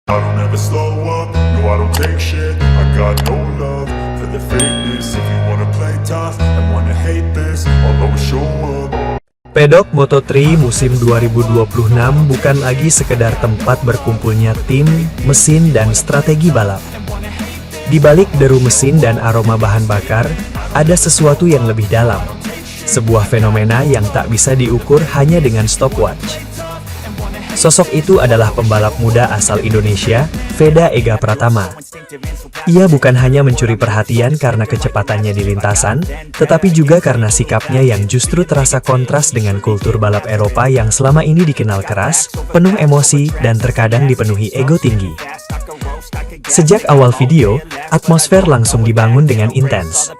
I don't ever slow up, no I don't take shit. I got no love for the fakeness. If you wanna play tough and wanna hate this, I'll always show up. Pedok Moto3 musim 2026 bukan lagi sekedar tempat berkumpulnya tim, mesin, dan strategi balap. Di balik deru mesin dan aroma bahan bakar, ada sesuatu yang lebih dalam. Sebuah fenomena yang tak bisa diukur hanya dengan stopwatch. Sosok itu adalah pembalap muda asal Indonesia, Veda Ega Pratama. Ia bukan hanya mencuri perhatian karena kecepatannya di lintasan, tetapi juga karena sikapnya yang justru terasa kontras dengan kultur balap Eropa yang selama ini dikenal keras, penuh emosi, dan terkadang dipenuhi ego tinggi. Sejak awal video, atmosfer langsung dibangun dengan intens.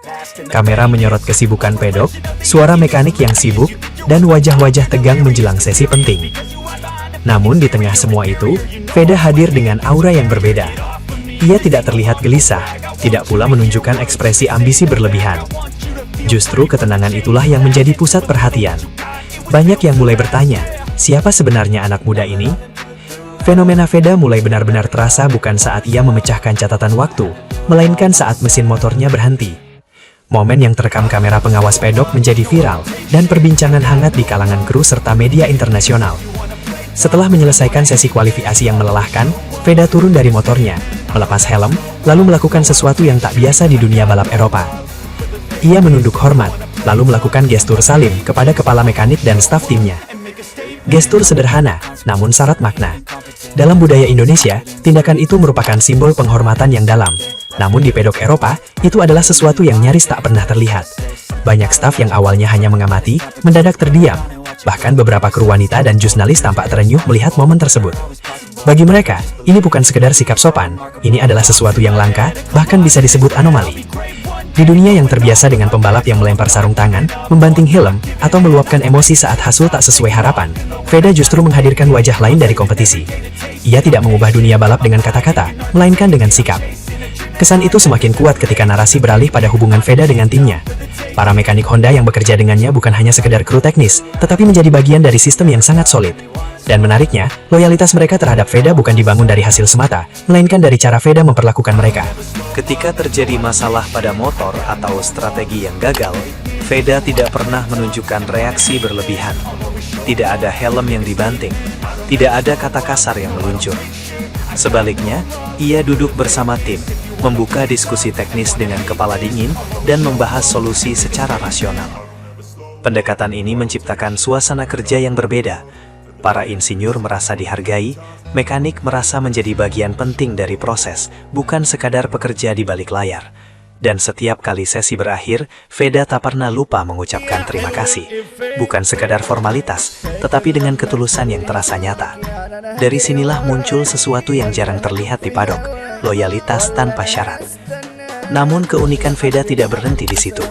Kamera menyorot kesibukan pedok, suara mekanik yang sibuk, dan wajah-wajah tegang menjelang sesi penting. Namun di tengah semua itu, Veda hadir dengan aura yang berbeda. Ia tidak terlihat gelisah, tidak pula menunjukkan ekspresi ambisi berlebihan. Justru ketenangan itulah yang menjadi pusat perhatian. Banyak yang mulai bertanya, siapa sebenarnya anak muda ini? Fenomena Veda mulai benar-benar terasa bukan saat ia memecahkan catatan waktu, melainkan saat mesin motornya berhenti. Momen yang terekam kamera pengawas pedok menjadi viral, dan perbincangan hangat di kalangan kru serta media internasional. Setelah menyelesaikan sesi kualifikasi yang melelahkan, Veda turun dari motornya, melepas helm, lalu melakukan sesuatu yang tak biasa di dunia balap Eropa. Ia menunduk hormat, lalu melakukan gestur salim kepada kepala mekanik dan staf timnya. Gestur sederhana, namun syarat makna. Dalam budaya Indonesia, tindakan itu merupakan simbol penghormatan yang dalam. Namun di pedok Eropa, itu adalah sesuatu yang nyaris tak pernah terlihat. Banyak staf yang awalnya hanya mengamati, mendadak terdiam. Bahkan beberapa kru wanita dan jurnalis tampak terenyuh melihat momen tersebut. Bagi mereka, ini bukan sekedar sikap sopan, ini adalah sesuatu yang langka, bahkan bisa disebut anomali. Di dunia yang terbiasa dengan pembalap yang melempar sarung tangan, membanting helm, atau meluapkan emosi saat hasil tak sesuai harapan, Veda justru menghadirkan wajah lain dari kompetisi. Ia tidak mengubah dunia balap dengan kata-kata, melainkan dengan sikap. Kesan itu semakin kuat ketika narasi beralih pada hubungan Veda dengan timnya. Para mekanik Honda yang bekerja dengannya bukan hanya sekedar kru teknis, tetapi menjadi bagian dari sistem yang sangat solid. Dan menariknya, loyalitas mereka terhadap Veda bukan dibangun dari hasil semata, melainkan dari cara Veda memperlakukan mereka. Ketika terjadi masalah pada motor atau strategi yang gagal, Veda tidak pernah menunjukkan reaksi berlebihan. Tidak ada helm yang dibanting, tidak ada kata kasar yang meluncur. Sebaliknya, ia duduk bersama tim, membuka diskusi teknis dengan kepala dingin, dan membahas solusi secara rasional. Pendekatan ini menciptakan suasana kerja yang berbeda. Para insinyur merasa dihargai, mekanik merasa menjadi bagian penting dari proses, bukan sekadar pekerja di balik layar. Dan setiap kali sesi berakhir, Veda tak pernah lupa mengucapkan terima kasih. Bukan sekadar formalitas, tetapi dengan ketulusan yang terasa nyata. Dari sinilah muncul sesuatu yang jarang terlihat di padok, loyalitas tanpa syarat. Namun keunikan Veda tidak berhenti di situ.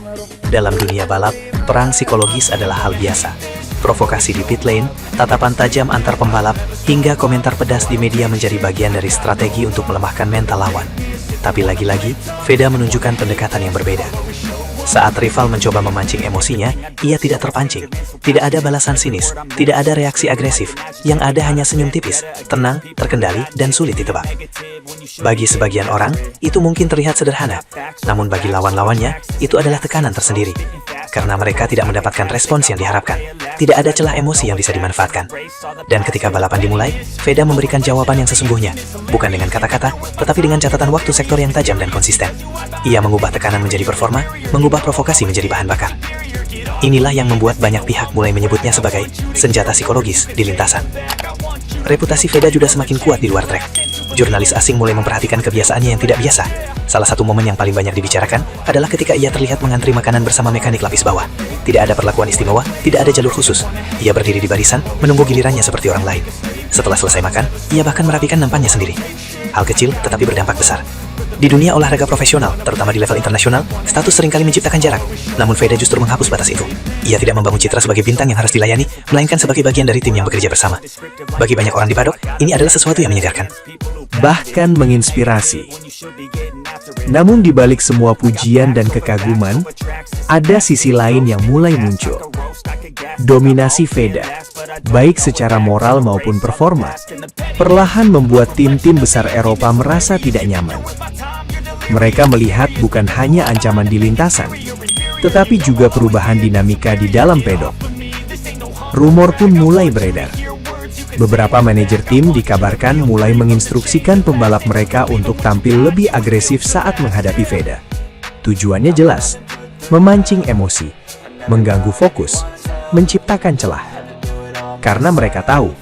Dalam dunia balap, perang psikologis adalah hal biasa. Provokasi di pit lane, tatapan tajam antar pembalap, hingga komentar pedas di media menjadi bagian dari strategi untuk melemahkan mental lawan. Tapi lagi-lagi, Veda menunjukkan pendekatan yang berbeda. Saat rival mencoba memancing emosinya, ia tidak terpancing. Tidak ada balasan sinis, tidak ada reaksi agresif. Yang ada hanya senyum tipis, tenang, terkendali, dan sulit ditebak. Bagi sebagian orang, itu mungkin terlihat sederhana. Namun bagi lawan-lawannya, itu adalah tekanan tersendiri. Karena mereka tidak mendapatkan respons yang diharapkan. Tidak ada celah emosi yang bisa dimanfaatkan. Dan ketika balapan dimulai, Veda memberikan jawaban yang sesungguhnya. Bukan dengan kata-kata, tetapi dengan catatan waktu sektor yang tajam dan konsisten. Ia mengubah tekanan menjadi performa, mengubah provokasi menjadi bahan bakar. Inilah yang membuat banyak pihak mulai menyebutnya sebagai senjata psikologis di lintasan. Reputasi Veda juga semakin kuat di luar trek. Jurnalis asing mulai memperhatikan kebiasaannya yang tidak biasa. Salah satu momen yang paling banyak dibicarakan adalah ketika ia terlihat mengantri makanan bersama mekanik lapis bawah. Tidak ada perlakuan istimewa, tidak ada jalur khusus. Ia berdiri di barisan, menunggu gilirannya seperti orang lain. Setelah selesai makan, ia bahkan merapikan nampannya sendiri. Hal kecil tetapi berdampak besar. Di dunia olahraga profesional, terutama di level internasional, status seringkali menciptakan jarak. Namun Veda justru menghapus batas itu. Ia tidak membangun citra sebagai bintang yang harus dilayani, melainkan sebagai bagian dari tim yang bekerja bersama. Bagi banyak orang di paddock, ini adalah sesuatu yang menyegarkan. Bahkan menginspirasi. Namun di balik semua pujian dan kekaguman, ada sisi lain yang mulai muncul. Dominasi Veda, baik secara moral maupun performa, perlahan membuat tim-tim besar Eropa merasa tidak nyaman. Mereka melihat bukan hanya ancaman di lintasan, tetapi juga perubahan dinamika di dalam pedok. Rumor pun mulai beredar. Beberapa manajer tim dikabarkan mulai menginstruksikan pembalap mereka untuk tampil lebih agresif saat menghadapi Veda. Tujuannya jelas, memancing emosi, mengganggu fokus, menciptakan celah. Karena mereka tahu,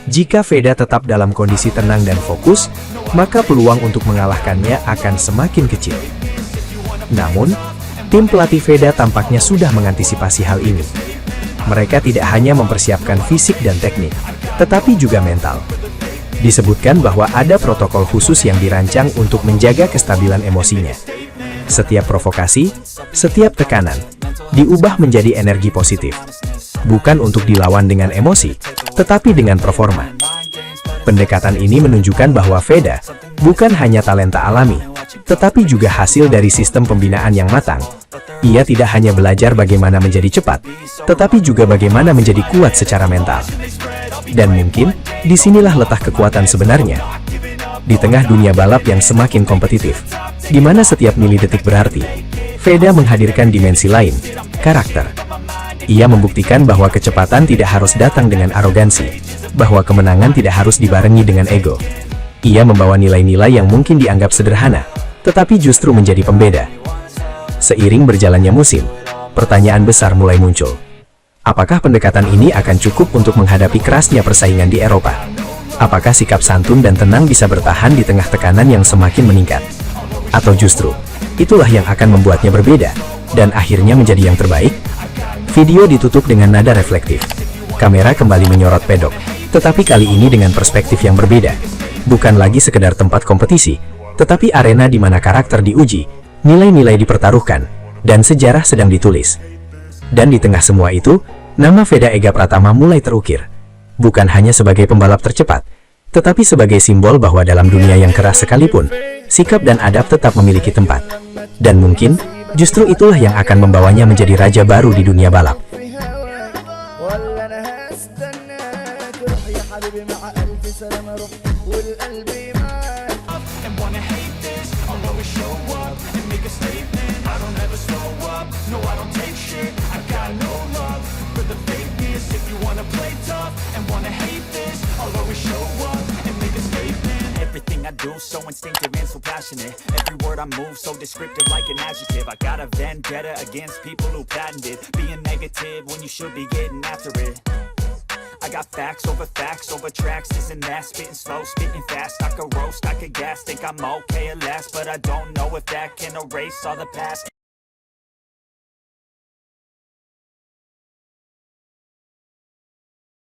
jika Veda tetap dalam kondisi tenang dan fokus, maka peluang untuk mengalahkannya akan semakin kecil. Namun, tim pelatih Veda tampaknya sudah mengantisipasi hal ini. Mereka tidak hanya mempersiapkan fisik dan teknik, tetapi juga mental. Disebutkan bahwa ada protokol khusus yang dirancang untuk menjaga kestabilan emosinya. Setiap provokasi, setiap tekanan, diubah menjadi energi positif. Bukan untuk dilawan dengan emosi, tetapi dengan performa. Pendekatan ini menunjukkan bahwa Veda bukan hanya talenta alami, tetapi juga hasil dari sistem pembinaan yang matang. Ia tidak hanya belajar bagaimana menjadi cepat, tetapi juga bagaimana menjadi kuat secara mental. Dan mungkin, disinilah letak kekuatan sebenarnya. Di tengah dunia balap yang semakin kompetitif, di mana setiap milidetik berarti, Veda menghadirkan dimensi lain, karakter. Ia membuktikan bahwa kecepatan tidak harus datang dengan arogansi, bahwa kemenangan tidak harus dibarengi dengan ego. Ia membawa nilai-nilai yang mungkin dianggap sederhana, tetapi justru menjadi pembeda. Seiring berjalannya musim, pertanyaan besar mulai muncul. Apakah pendekatan ini akan cukup untuk menghadapi kerasnya persaingan di Eropa? Apakah sikap santun dan tenang bisa bertahan di tengah tekanan yang semakin meningkat? Atau justru, itulah yang akan membuatnya berbeda, dan akhirnya menjadi yang terbaik? Video ditutup dengan nada reflektif. Kamera kembali menyorot pedok, tetapi kali ini dengan perspektif yang berbeda. Bukan lagi sekedar tempat kompetisi, tetapi arena di mana karakter diuji, nilai-nilai dipertaruhkan, dan sejarah sedang ditulis. Dan di tengah semua itu, nama Veda Ega Pratama mulai terukir. Bukan hanya sebagai pembalap tercepat, tetapi sebagai simbol bahwa dalam dunia yang keras sekalipun, sikap dan adab tetap memiliki tempat. Dan mungkin, justru itulah yang akan membawanya menjadi raja baru di dunia balap. Everything I do so instinctive and so passionate. Every word I move so descriptive like an adjective. I got a vendetta against people who patented being negative when you should be getting after it. I got facts over tracks, isn't that spitting slow, spitting fast. I could roast, I could gas, think I'm okay at last, but I don't know if that can erase all the past.